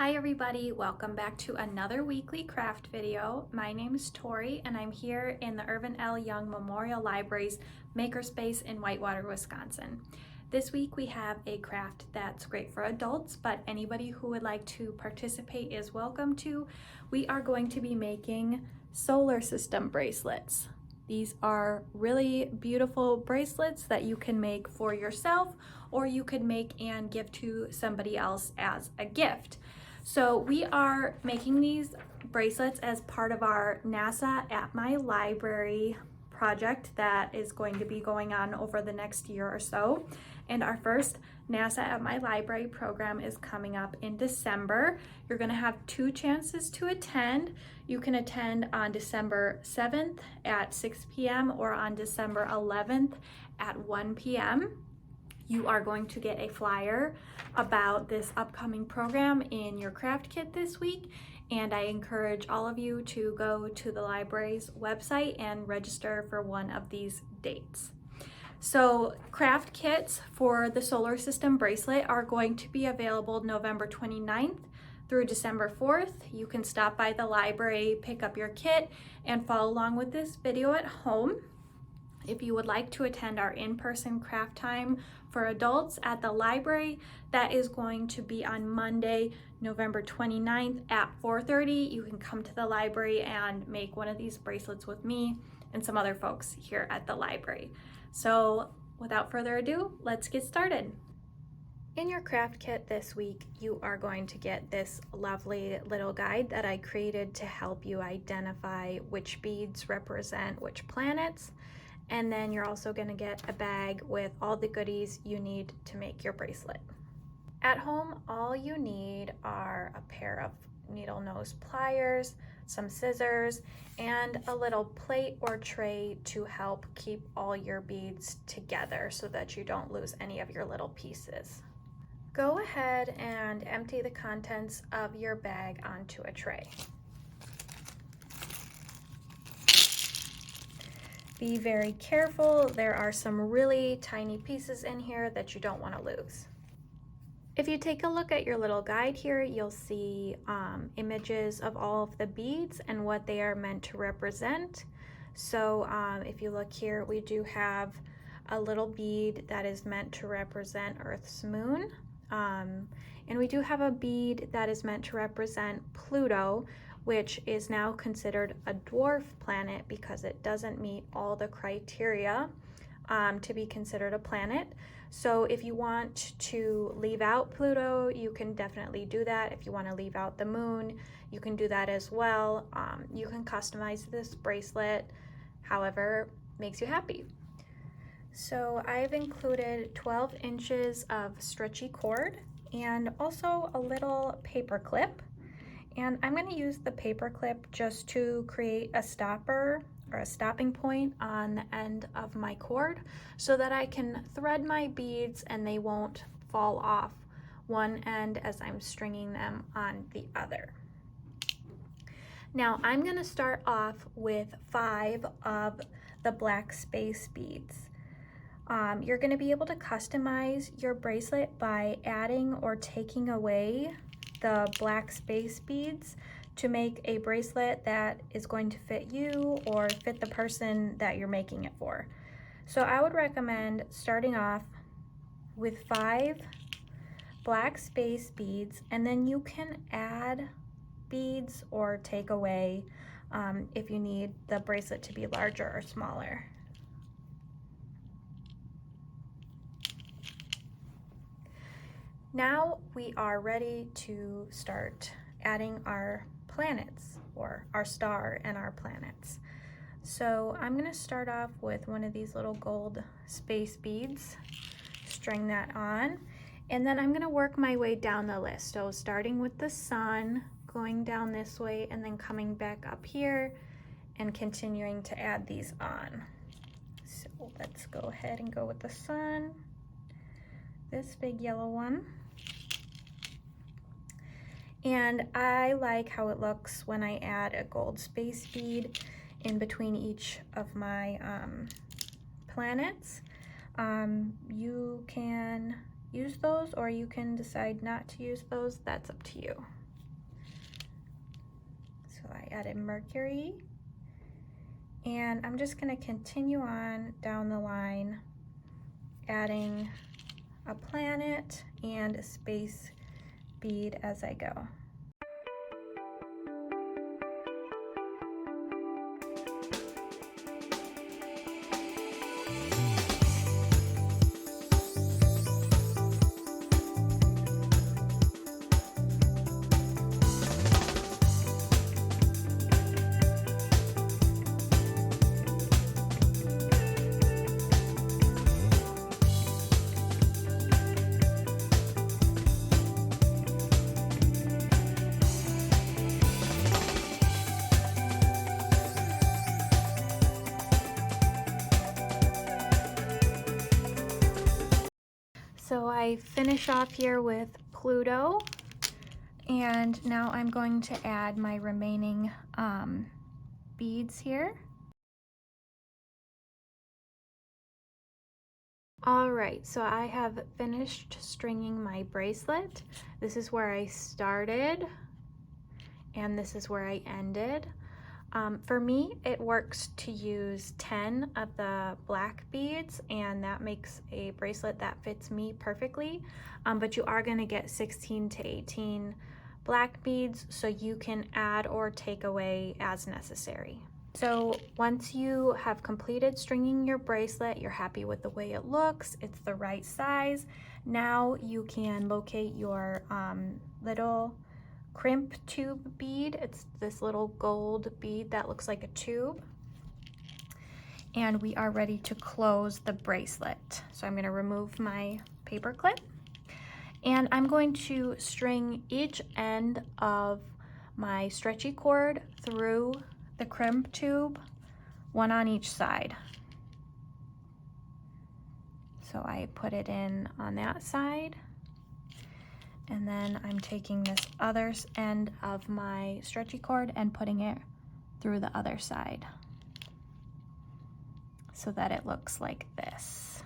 Hi everybody, welcome back to another weekly craft video. My name is Tori and I'm here in the Irvin L. Young Memorial Library's Makerspace in Whitewater, Wisconsin. This week we have a craft that's great for adults, but anybody who would like to participate is welcome to. We are going to be making solar system bracelets. These are really beautiful bracelets that you can make for yourself, or you could make and give to somebody else as a gift. So we are making these bracelets as part of our NASA at My Library project that is going to be going on over the next year or so. And our first NASA at My Library program is coming up in December. You're going to have two chances to attend. You can attend on December 7th at 6 p.m. or on December 11th at 1 p.m. You are going to get a flyer about this upcoming program in your craft kit this week, and I encourage all of you to go to the library's website and register for one of these dates. So craft kits for the solar system bracelet are going to be available November 29th through December 4th. You can stop by the library, pick up your kit, and follow along with this video at home. If you would like to attend our in-person craft time for adults at the library, that is going to be on Monday, November 29th at 4:30. You can come to the library and make one of these bracelets with me and some other folks here at the library. So without further ado, let's get started. In your craft kit this week, you are going to get this lovely little guide that I created to help you identify which beads represent which planets. And then you're also going to get a bag with all the goodies you need to make your bracelet. At home, all you need are a pair of needle nose pliers, some scissors, and a little plate or tray to help keep all your beads together so that you don't lose any of your little pieces. Go ahead and empty the contents of your bag onto a tray. Be very careful. There are some really tiny pieces in here that you don't want to lose. If you take a look at your little guide here, you'll see images of all of the beads and what they are meant to represent. So if you look here, we do have a little bead that is meant to represent Earth's moon. And we do have a bead that is meant to represent Pluto, which is now considered a dwarf planet because it doesn't meet all the criteria to be considered a planet. So if you want to leave out Pluto, you can definitely do that. If you want to leave out the moon, you can do that as well. You can customize this bracelet however makes you happy. So I've included 12 inches of stretchy cord and also a little paper clip. And I'm going to use the paper clip just to create a stopper or a stopping point on the end of my cord so that I can thread my beads and they won't fall off one end as I'm stringing them on the other. Now I'm going to start off with 5 of the black space beads. You're going to be able to customize your bracelet by adding or taking away the black space beads to make a bracelet that is going to fit you or fit the person that you're making it for. So I would recommend starting off with 5 black space beads, and then you can add beads or take away if you need the bracelet to be larger or smaller. Now we are ready to start adding our planets, or our star and our planets. So I'm going to start off with one of these little gold space beads, string that on, and then I'm going to work my way down the list. So starting with the sun, going down this way, and then coming back up here and continuing to add these on. So let's go ahead and go with the sun, this big yellow one. And I like how it looks when I add a gold space bead in between each of my planets. You can use those or you can decide not to use those. That's up to you. I added Mercury, and I'm just going to continue on down the line, adding a planet and a space bead as I go. So I finish off here with Pluto, and now I'm going to add my remaining beads here. Alright, so I have finished stringing my bracelet. This is where I started, and this is where I ended. For me, it works to use 10 of the black beads, and that makes a bracelet that fits me perfectly. But you are going to get 16 to 18 black beads, so you can add or take away as necessary. So once you have completed stringing your bracelet, you're happy with the way it looks, it's the right size, now you can locate your little crimp tube bead. It's this little gold bead that looks like a tube. And we are ready to close the bracelet. So I'm going to remove my paper clip, and I'm going to string each end of my stretchy cord through the crimp tube, one on each side. So I put it in on that side, and then I'm taking this other end of my stretchy cord and putting it through the other side so that it looks like this.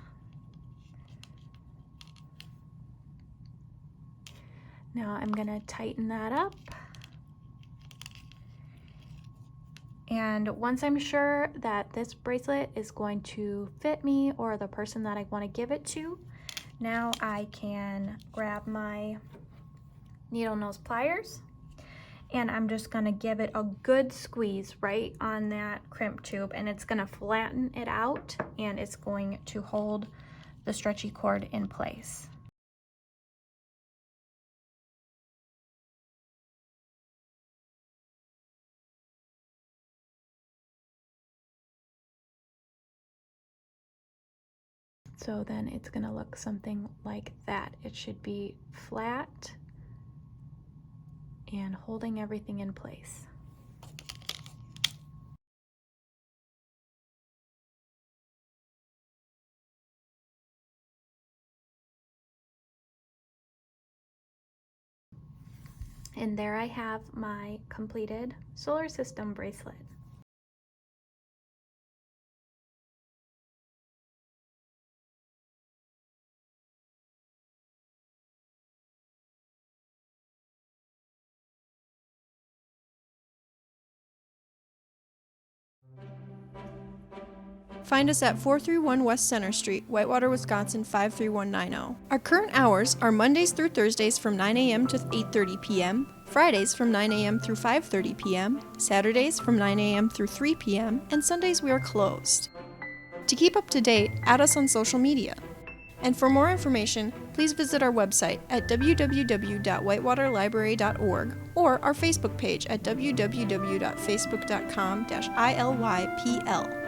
Now I'm going to tighten that up. And once I'm sure that this bracelet is going to fit me or the person that I want to give it to, now I can grab my needle nose pliers, and I'm just going to give it a good squeeze right on that crimp tube, and it's going to flatten it out, and it's going to hold the stretchy cord in place. So then it's going to look something like that. It should be flat and holding everything in place. And there I have my completed solar system bracelet. Find us at 431 West Center Street, Whitewater, Wisconsin 53190. Our current hours are Mondays through Thursdays from 9 a.m. to 8:30 p.m., Fridays from 9 a.m. through 5:30 p.m., Saturdays from 9 a.m. through 3 p.m., and Sundays we are closed. To keep up to date, add us on social media. And for more information, please visit our website at www.whitewaterlibrary.org or our Facebook page at www.facebook.com/ILYPL.